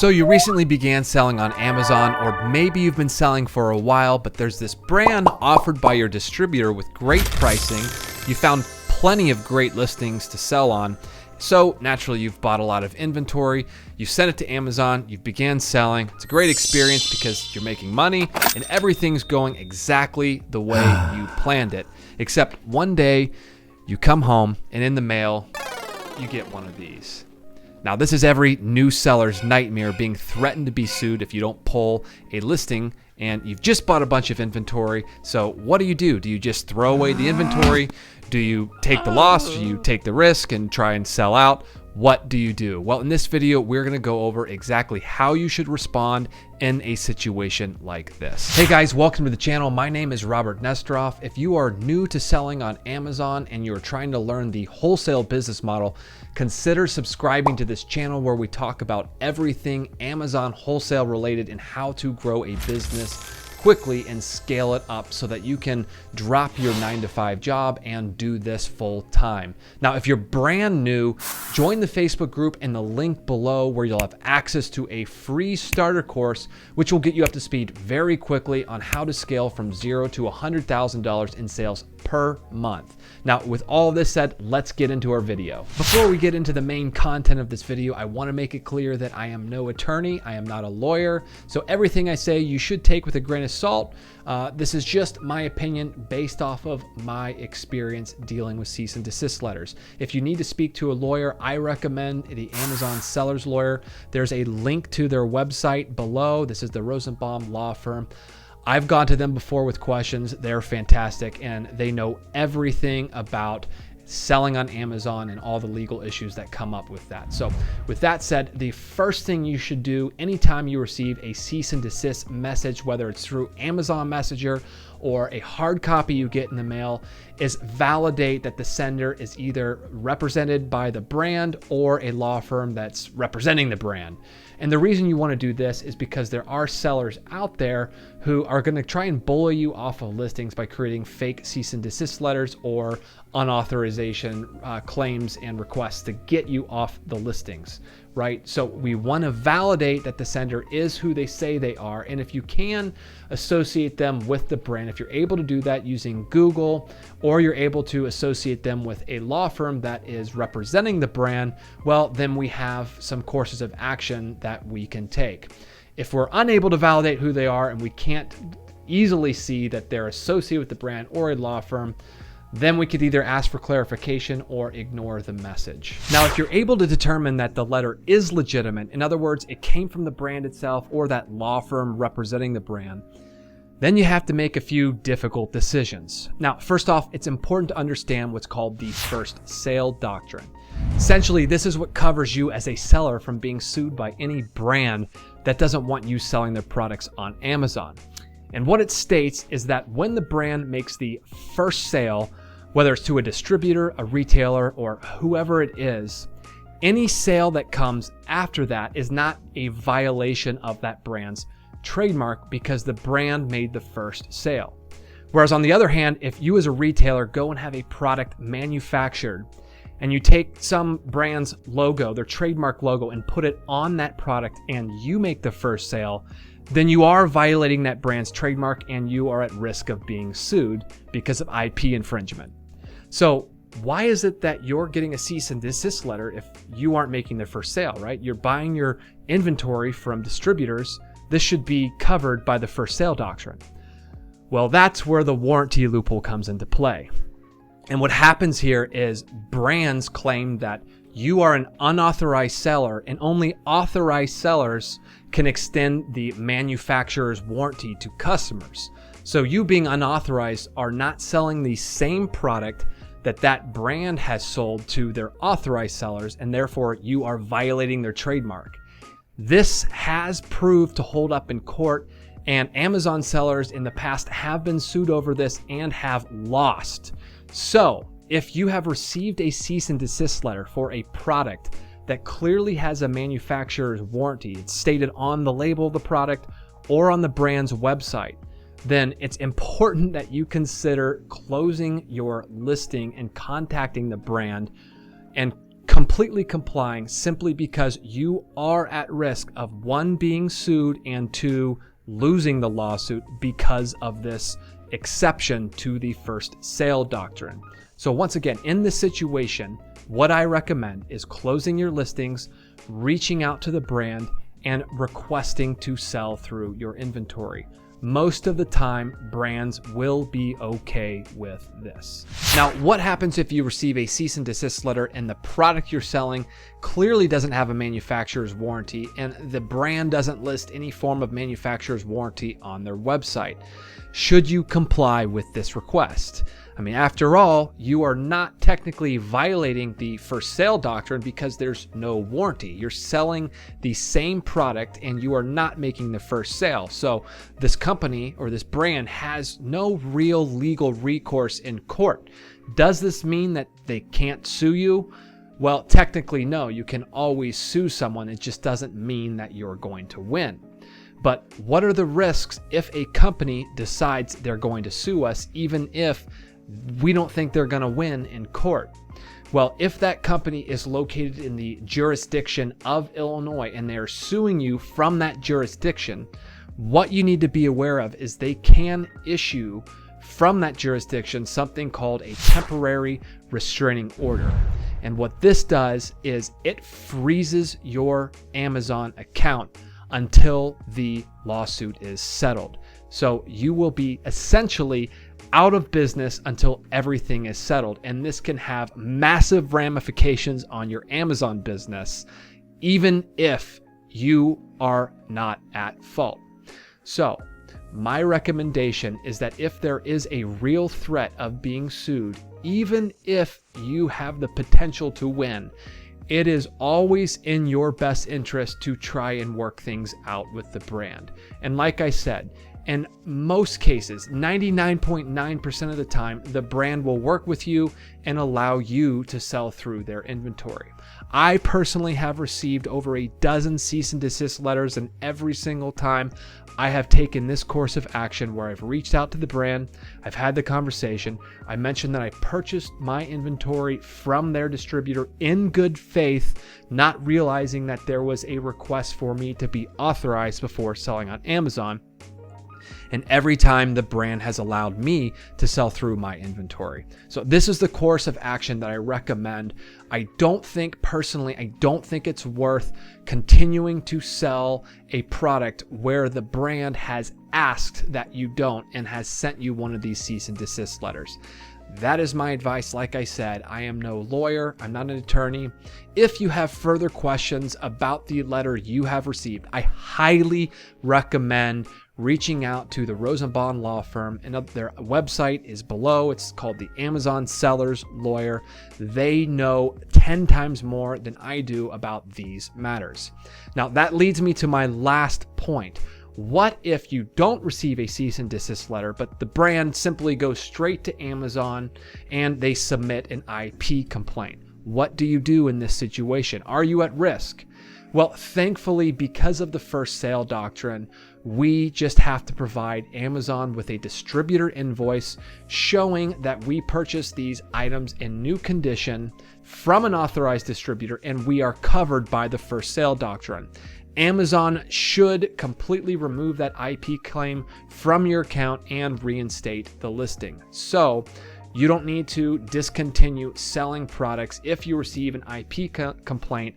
So you recently began selling on Amazon, or maybe you've been selling for a while, but there's this brand offered by your distributor with great pricing. You found plenty of great listings to sell on. So naturally you've bought a lot of inventory, you sent it to Amazon, you began selling. It's a great experience because you're making money and everything's going exactly the way you planned it. Except one day you come home and in the mail, you get one of these. Now this is every new seller's nightmare, being threatened to be sued if you don't pull a listing, and you've just bought a bunch of inventory. So what do? Do you just throw away the inventory? Do you take the loss? Do you take the risk and try and sell out? What do you do? Well, in this video, we're gonna go over exactly how you should respond in a situation like this. Hey guys, welcome to the channel. My name is Robert Nestroff. If you are new to selling on Amazon and you're trying to learn the wholesale business model, consider subscribing to this channel where we talk about everything Amazon wholesale related and how to grow a business quickly and scale it up so that you can drop your 9-to-5 job and do this full time. Now, if you're brand new, join the Facebook group in the link below where you'll have access to a free starter course, which will get you up to speed very quickly on how to scale from $0 to $100,000 in sales per month. Now, with all this said, let's get into our video. Before we get into the main content of this video, I want to make it clear that I am no attorney. I am not a lawyer. So everything I say, you should take with a grain of salt. This is just my opinion based off of my experience dealing with cease and desist letters. If you need to speak to a lawyer, I recommend the Amazon Seller's Lawyer. There's a link to their website below. This is the Rosenbaum Law Firm. I've gone to them before with questions. They're fantastic and they know everything about selling on Amazon and all the legal issues that come up with that. So with that said, the first thing you should do anytime you receive a cease and desist message, whether it's through Amazon Messenger or a hard copy you get in the mail, is validate that the sender is either represented by the brand or a law firm that's representing the brand. And the reason you want to do this is because there are sellers out there who are going to try and bully you off of listings by creating fake cease and desist letters or unauthorization claims and requests to get you off the listings, right? So we want to validate that the sender is who they say they are. And if you can associate them with the brand, if you're able to do that using Google, or you're able to associate them with a law firm that is representing the brand, well, then we have some courses of action that we can take. If we're unable to validate who they are and we can't easily see that they're associated with the brand or a law firm, then we could either ask for clarification or ignore the message. Now, if you're able to determine that the letter is legitimate, in other words, it came from the brand itself or that law firm representing the brand, then you have to make a few difficult decisions. Now, first off, it's important to understand what's called the first sale doctrine. Essentially, this is what covers you as a seller from being sued by any brand that doesn't want you selling their products on Amazon. And what it states is that when the brand makes the first sale, whether it's to a distributor, a retailer, or whoever it is, any sale that comes after that is not a violation of that brand's trademark because the brand made the first sale. Whereas on the other hand, if you as a retailer go and have a product manufactured and you take some brand's logo, their trademark logo, and put it on that product and you make the first sale, then you are violating that brand's trademark and you are at risk of being sued because of IP infringement. So why is it that you're getting a cease and desist letter if you aren't making the first sale, right? You're buying your inventory from distributors. This should be covered by the first sale doctrine. Well, that's where the warranty loophole comes into play. And what happens here is brands claim that you are an unauthorized seller and only authorized sellers can extend the manufacturer's warranty to customers. So you being unauthorized are not selling the same product that brand has sold to their authorized sellers, and therefore you are violating their trademark. This has proved to hold up in court, and Amazon sellers in the past have been sued over this and have lost. So if you have received a cease and desist letter for a product that clearly has a manufacturer's warranty, it's stated on the label of the product or on the brand's website, then it's important that you consider closing your listing and contacting the brand and completely complying simply because you are at risk of 1, being sued, and 2, losing the lawsuit because of this exception to the first sale doctrine. So once again, in this situation, what I recommend is closing your listings, reaching out to the brand, and requesting to sell through your inventory. Most of the time, brands will be okay with this. Now, what happens if you receive a cease and desist letter and the product you're selling clearly doesn't have a manufacturer's warranty and the brand doesn't list any form of manufacturer's warranty on their website? Should you comply with this request? I mean, after all, you are not technically violating the first sale doctrine because there's no warranty. You're selling the same product and you are not making the first sale. So this company or this brand has no real legal recourse in court. Does this mean that they can't sue you? Well, technically, no. You can always sue someone. It just doesn't mean that you're going to win. But what are the risks if a company decides they're going to sue us, even if we don't think they're going to win in court? Well, if that company is located in the jurisdiction of Illinois and they're suing you from that jurisdiction, what you need to be aware of is they can issue from that jurisdiction something called a temporary restraining order. And what this does is it freezes your Amazon account until the lawsuit is settled. So you will be essentially out of business until everything is settled. And this can have massive ramifications on your Amazon business, even if you are not at fault. So my recommendation is that if there is a real threat of being sued, even if you have the potential to win, it is always in your best interest to try and work things out with the brand. And like I said, in most cases, 99.9% of the time, the brand will work with you and allow you to sell through their inventory. I personally have received over a dozen cease and desist letters, and every single time I have taken this course of action where I've reached out to the brand, I've had the conversation, I mentioned that I purchased my inventory from their distributor in good faith, not realizing that there was a request for me to be authorized before selling on Amazon. And every time the brand has allowed me to sell through my inventory. So this is the course of action that I recommend. I don't think it's worth continuing to sell a product where the brand has asked that you don't and has sent you one of these cease and desist letters. That is my advice. Like I said, I am no lawyer. I'm not an attorney. If you have further questions about the letter you have received, I highly recommend reaching out to the Rosenbaum law firm, and their website is below. It's called the Amazon Sellers Lawyer. They know 10 times more than I do about these matters. Now, that leads me to my last point. What if you don't receive a cease and desist letter, but the brand simply goes straight to Amazon and they submit an IP complaint? What do you do in this situation? Are you at risk? Well, thankfully, because of the first sale doctrine, we just have to provide Amazon with a distributor invoice showing that we purchased these items in new condition from an authorized distributor and we are covered by the first sale doctrine. Amazon should completely remove that IP claim from your account and reinstate the listing. So you don't need to discontinue selling products if you receive an IP complaint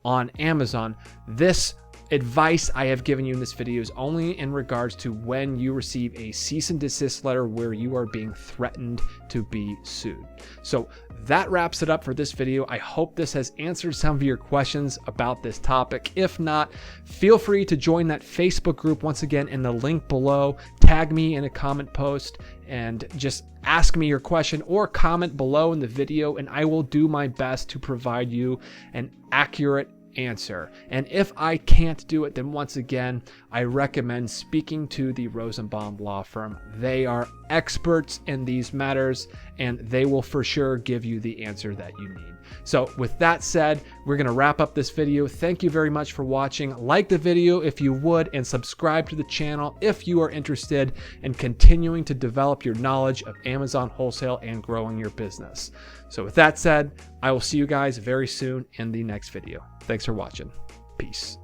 on Amazon. This advice I have given you in this video is only in regards to when you receive a cease and desist letter where you are being threatened to be sued. So that wraps it up for this video. I hope this has answered some of your questions about this topic. If not, feel free to join that Facebook group once again in the link below. Tag me in a comment post and just ask me your question or comment below in the video, and I will do my best to provide you an accurate answer. And if I can't do it, then once again, I recommend speaking to the Rosenbaum law firm. They are experts in these matters and they will for sure give you the answer that you need. So with that said, we're going to wrap up this video. Thank you very much for watching. Like the video if you would, and subscribe to the channel if you are interested in continuing to develop your knowledge of Amazon wholesale and growing your business. So with that said, I will see you guys very soon in the next video. Thanks for watching. Peace.